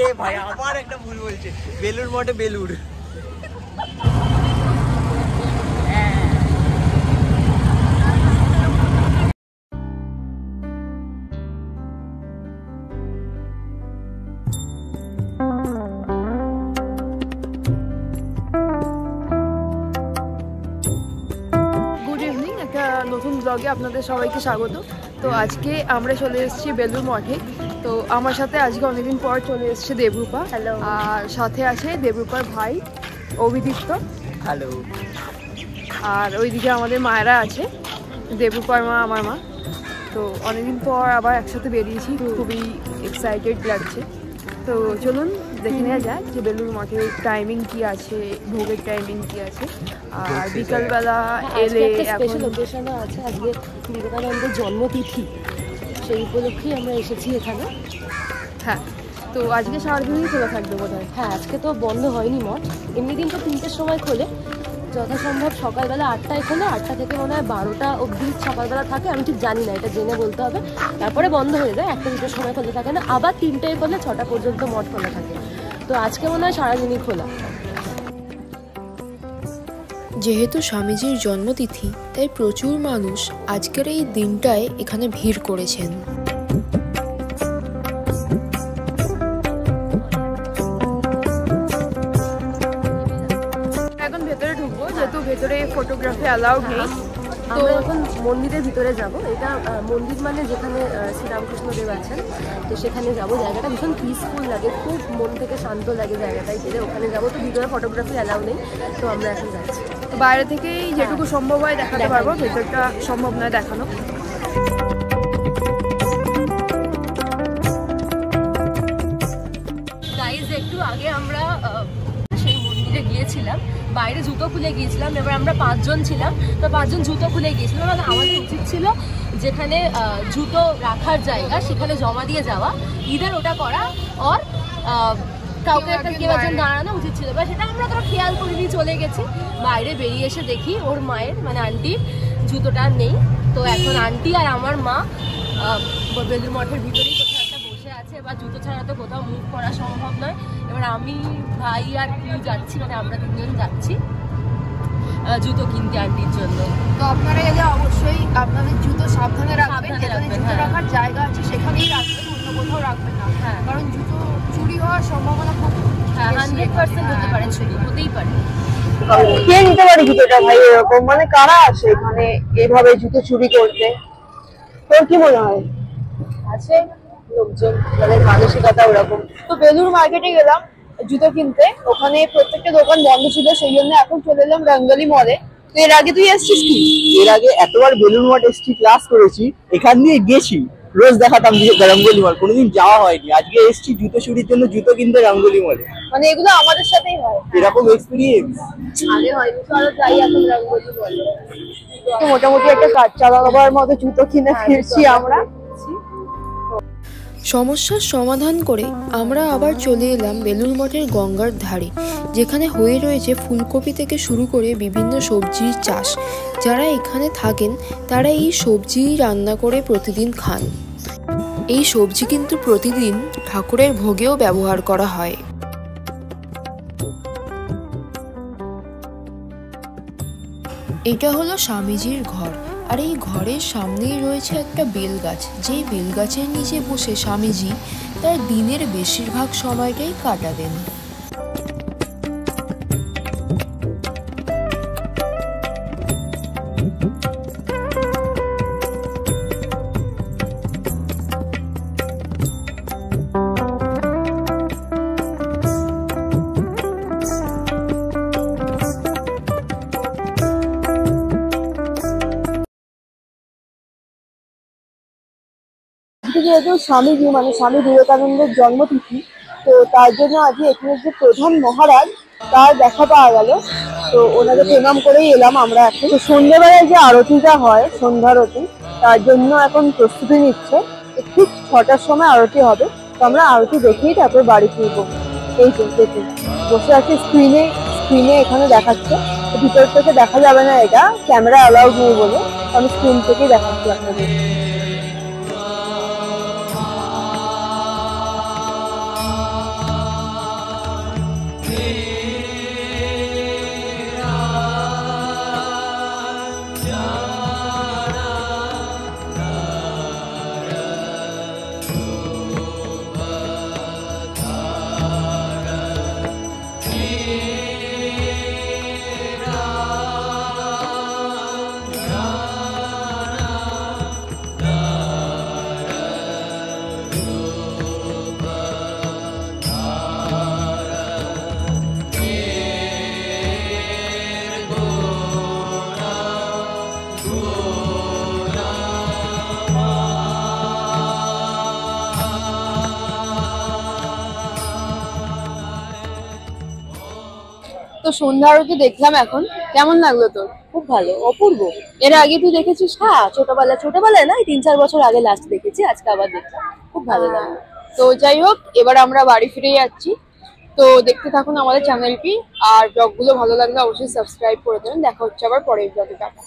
এ ভাই আবার একটা ভুল বলছে, বেলুর মঠে বেলুর। নতুন ব্লগে আপনাদের সবাইকে স্বাগত। তো আজকে আমরা চলে এসেছি বেলুর মঠে। তো আমার সাথে আজকে অনেকদিন পর চলে এসেছে দেবরূপা। হ্যালো। আর সাথে আছে দেবরূপার ভাই অভিদীপ্ত। হ্যালো। আর ওইদিকে আমাদের মায়েরা আছে, দেবরূপার মা, আমার মা। তো অনেকদিন পর আবার একসাথে বেরিয়েছি, খুবই এক্সাইটেড লাগছে। তো চলুন দেখে নেওয়া যাক যে বেলুর মঠের টাইমিং কি আছে, ভোগের টাইমিং কি আছে। আর বিকালবেলা এলে স্পেশাল অকেশনও আছে, আজকে বিবেকানন্দের জন্মতিথি, সেই উপলক্ষেই আমরা এসেছি এখানে। হ্যাঁ, তো আজকে সারাদিনই খোলা থাকবে বোধহয়। হ্যাঁ, আজকে তো বন্ধ হয়নি মঠ, এমনি দিন তো 3টের সময় খোলে, যথাসম্ভব সকালবেলা 8টায় খোলে, 8টা থেকে মনে হয় 12টা অবধি সকালবেলা থাকে, আমি ঠিক জানি না, এটা জেনে বলতে হবে। তারপরে বন্ধ হয়ে যায়, 1টা-2টার সময় খোলা থাকে না, আবার 3টায় খোলে, 6টা পর্যন্ত মঠ খোলা থাকে। তো আজকে মনে হয় সারাদিনই খোলা। যেহেতু স্বামীজির জন্মতিথি, তাই প্রচুর মানুষ আজকের এই দিনটায় এখানে ভিড় করেছেন। এখন ভেতরে ঢুকবো, যেহেতু ভেতরে ফটোগ্রাফি অ্যালাউড নেই। তো এখন মন্দিরের ভিতরে যাব। এটা মন্দির মানে যেখানে শ্রীরামকৃষ্ণদেব আছেন, তো সেখানে যাব। জায়গাটা ভীষণ পিসফুল লাগে, খুব মন থেকে শান্ত লাগে জায়গাটায় গেলে। ওখানে যাবো, তো ভিতরে ফটোগ্রাফি অ্যালাউ নেই, তো আমরা এখন যাচ্ছি। বাইরে থেকেই যেটুকু সম্ভব হয় দেখাতে পারবো, ভেতরটা সম্ভব নয় দেখানো। গাইজ, একটু আগে আমরা সেই মন্দিরে গিয়েছিলাম, বাইরে জুতো খুলে গিয়েছিলাম। এবার আমরা 5 জন ছিলাম, তো 5 জন জুতো খুলে গিয়েছিলাম। মানে আমাদের উচিত ছিল যেখানে জুতো রাখার জায়গা সেখানে জমা দিয়ে যাওয়া, ইদার ওটা করা, আর কাউকে একটা কেউ একজন দাঁড়ানো উচিত ছিল। বা সেটা আমরা তো খেয়াল করিনি, চলে গেছি। বাইরে বেরিয়ে এসে দেখি ওর মায়ের, মানে আন্টির জুতোটা নেই। তো এখন আন্টি আর আমার মা বেলুর মঠের ভিতরেই কোথাও একটা বসে আছে, বা জুতো ছাড়া তো কোথাও মুভ করা সম্ভব নয়। এবার আমি, ভাই আর কেউ যাচ্ছি, মানে আমরা 3 জন যাচ্ছি জুতো কিনতে আন্টির জন্য। তো আপনারা গেলে অবশ্যই আপনাদের জুতো সাবধানে রাখবেন। যেখানে জুতো রাখার জায়গা আছে সেখানেই রাখবেন, অন্য কোথাও রাখবেন না। কারণ জুতো চুরি হওয়ার সম্ভাবনা খুব 100% হতে পারে, চুরি হতেই পারে। কে নিতে পারে জুতোটা ভাই? এরকম মানে কারা আসে এখানে এভাবে জুতো চুরি করতে? তোর কি মনে হয়? আছে লোকজন, যাদের মানসিকতা ওরকম। তো বেলুর মার্কেটে গেলাম জুতো কিনতে, ওখানে প্রত্যেকটা দোকান বন্ধ ছিল, সেই জন্য এখন চলে এলাম রঙ্গলি মলে। তো এর আগে তুই এসেছিস কি? এর আগে এতবার বেলুর মঠ এসেছি, ক্লাস করেছি, এখান দিয়ে গেছি, রোজ দেখাতাম রঙ্গলি মল, কোনোদিন যাওয়া হয়নি। আজকে এসেছি জুতো চুরির জন্য, জুতো কিনতে রঙ্গলি মলে। মানে এগুলো আমাদের সাথেই হয় এরকম এক্সপিরিয়েন্স আগে হয়নি। চলো যাই এখন রঙ্গলি মলে। তো মোটামুটি একটা কাজ চালাবার মতো জুতো কিনে ফিরছি আমরা। সমস্যার সমাধান করে আমরা আবার চলে এলাম বেলুর মঠের গঙ্গার ধারে, যেখানে হয়ে রয়েছে ফুলকপি থেকে শুরু করে বিভিন্ন সবজির চাষ। যারা এখানে থাকেন তারা এই সবজি রান্না করে প্রতিদিন খান। এই সবজি কিন্তু প্রতিদিন ঠাকুরের ভোগেও ব্যবহার করা হয়। এটা হলো স্বামীজির ঘর, আর এই ঘরের সামনেই রয়েছে একটা বেলগাছ, যেই বেলগাছের নিচে বসে স্বামীজি তার দিনের বেশিরভাগ সময়টাই কাটাতেন। যেহেতু স্বামীজি মানে স্বামী বিবেকানন্দের জন্মতিথি, তো তার জন্য আজকে এখানে যে প্রধান মহারাজ তার দেখা পাওয়া গেল, তো ওনাকে প্রণাম করেই এলাম আমরা। এখন তো সন্ধ্যেবেলায় যে আরতিটা হয়, সন্ধ্যারতি, তার জন্য এখন প্রস্তুতি নিচ্ছে। ঠিক 6টার সময় আরতি হবে, তো আমরা আরতি দেখেই তারপর বাড়ি ফিরবো। এই তো দেখুন বসে আছে, স্ক্রিনে এখানে দেখাচ্ছে। ভিতর থেকে দেখা যাবে না, এটা ক্যামেরা অ্যালাউড নেই বলে আমি স্ক্রিন থেকেই দেখাচ্ছি আপনাদের। সন্ধ্যা আরতি দেখলাম এখন, কেমন লাগলো তোর? খুব ভালো, অপূর্ব। এর আগে তুই দেখেছিস? হ্যাঁ, ছোটবেলায় না, 3-4 বছর আগে লাস্ট দেখেছি, আজকে আবার দেখলাম, খুব ভালো লাগলো। তো যাই হোক, এবার আমরা বাড়ি ফিরে যাচ্ছি। তো দেখতে থাকুন আমাদের চ্যানেলটি, আর ব্লগগুলো ভালো লাগলে অবশ্যই সাবস্ক্রাইব করে দেবেন। দেখা হচ্ছে আবার পরের ব্লগে। টাটা।